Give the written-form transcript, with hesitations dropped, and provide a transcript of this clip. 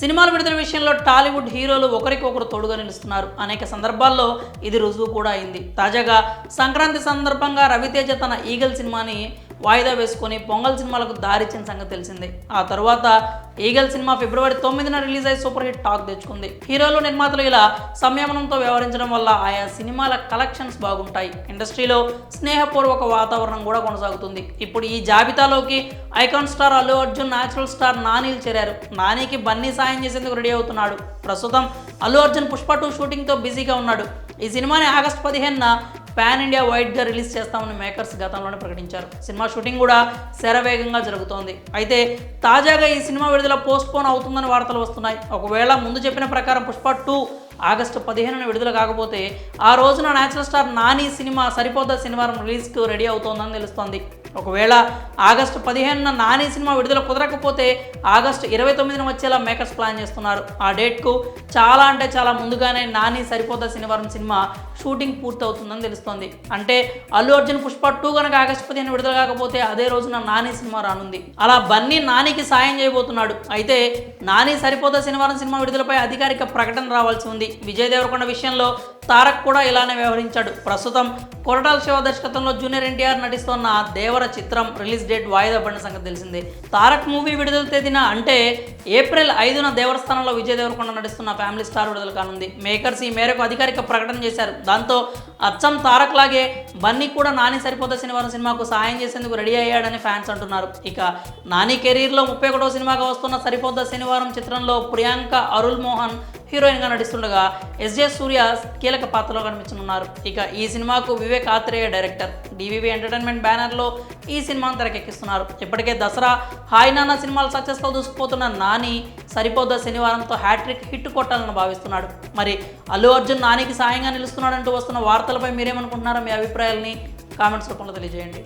సినిమాల విడుదల విషయంలో టాలీవుడ్ హీరోలు ఒకరికొకరు తోడుగా నిలుస్తున్నారు. అనేక సందర్భాల్లో ఇది రుజువు కూడా అయింది. తాజాగా సంక్రాంతి సందర్భంగా రవితేజ తన ఈగల్ సినిమాని వాయిదా వేసుకొని పొంగల్ సినిమాలకు దారిచ్చిన సంగతి తెలిసిందే. ఆ తర్వాత ఈగల్ సినిమా ఫిబ్రవరి 9న రిలీజ్ అయ్యి సూపర్ హిట్ టాక్ తెచ్చుకుంది. హీరోలు నిర్మాతలు ఇలా సంయమనంతో వ్యవహరించడం వల్ల ఆయా సినిమాల కలెక్షన్స్ బాగుంటాయి. ఇండస్ట్రీలో స్నేహపూర్వక వాతావరణం కూడా కొనసాగుతుంది. ఇప్పుడు ఈ జాబితాలోకి icon star Allu Arjun, natural star నానీలు చేరారు. నానికి బన్నీ సాయం చేసేందుకు రెడీ అవుతున్నాడు. ప్రస్తుతం అల్లు అర్జున్ పుష్ప 2 షూటింగ్తో బిజీగా ఉన్నాడు. ఈ సినిమాని ఆగస్టు 15న పాన్ ఇండియా వైడ్గా రిలీజ్ చేస్తామని మేకర్స్ గతంలోనే ప్రకటించారు. సినిమా షూటింగ్ కూడా శరవేగంగా జరుగుతోంది. అయితే తాజాగా ఈ సినిమా విడుదల పోస్ట్ పోన్ అవుతుందని వార్తలు వస్తున్నాయి. ఒకవేళ ముందు చెప్పిన ప్రకారం పుష్ప 2 ఆగస్టు 15న విడుదల కాకపోతే ఆ రోజున న్యాచురల్ స్టార్ నాని సినిమా సరిపోద్దా శనివారం రిలీజ్కు రెడీ అవుతోందని తెలుస్తోంది. ఒకవేళ ఆగస్టు 15న నాని సినిమా విడుదల కుదరకపోతే ఆగస్టు 29న వచ్చేలా మేకర్స్ ప్లాన్ చేస్తున్నారు. ఆ డేట్కు చాలా ముందుగానే నాని సరిపోద్దా శనివారం సినిమా షూటింగ్ పూర్తవుతుందని తెలుస్తోంది. అంటే అల్లు అర్జున్ పుష్ప 2 కనుక ఆగస్టు 15న విడుదల కాకపోతే అదే రోజున నాని సినిమా రానుంది. అలా బన్నీ నానికి సాయం చేయబోతున్నాడు. అయితే నాని సరిపోద్దా శనివారం సినిమా విడుదలపై అధికారిక ప్రకటన రావాల్సి ఉంది. విజయ్ దేవరకొండ విషయంలో తారక్ కూడా ఇలానే వ్యవహరించాడు. ప్రస్తుతం కొరటాల శివ దర్శకత్వంలో జూనియర్ ఎన్టీఆర్ నటిస్తున్న దేవర చిత్రం రిలీజ్ డేట్ వాయిదా పడిన సంగతి తెలిసిందే. తారక్ మూవీ విడుదల తేదీన అంటే ఏప్రిల్ 5న దేవర స్థానంలో విజయ్ దేవరకొండ నటిస్తున్న ఫ్యామిలీ స్టార్ విడుదల కానుంది. మేకర్స్ ఈ మేరకు అధికారిక ప్రకటన చేశారు. దాంతో అచ్చం తారక్ లాగే బన్నీ కూడా నాని సరిపోతా శనివారం సినిమాకు సాయం చేసేందుకు రెడీ అయ్యాడని ఫ్యాన్స్ అంటున్నారు. ఇక నాని కెరీర్లో 31వ సినిమాగా వస్తున్న సరిపోతా శనివారం చిత్రంలో ప్రియాంక అరుల్ మోహన్ హీరోయిన్గా నటిస్తుండగా ఎస్జే సూర్య కీలక పాత్రలో కనిపించనున్నారు. ఇక ఈ సినిమాకు Vivek Athreya director. DVV entertainment బ్యానర్లో ఈ సినిమాను తెరకెక్కిస్తున్నారు. ఇప్పటికే దసరా, హాయ్ నాన్న సినిమాలు సక్సెస్తో దూసుకుపోతున్న నాని సరిపోద్దా శనివారంతో హ్యాట్రిక్ హిట్ కొట్టాలని భావిస్తున్నాడు. మరి అల్లు అర్జున్ నానికి సాయంగా నిలుస్తున్నాడంటూ వస్తున్న వార్తలపై మీరేమనుకుంటున్నారో మీ అభిప్రాయాలని కామెంట్స్ రూపంలో తెలియజేయండి.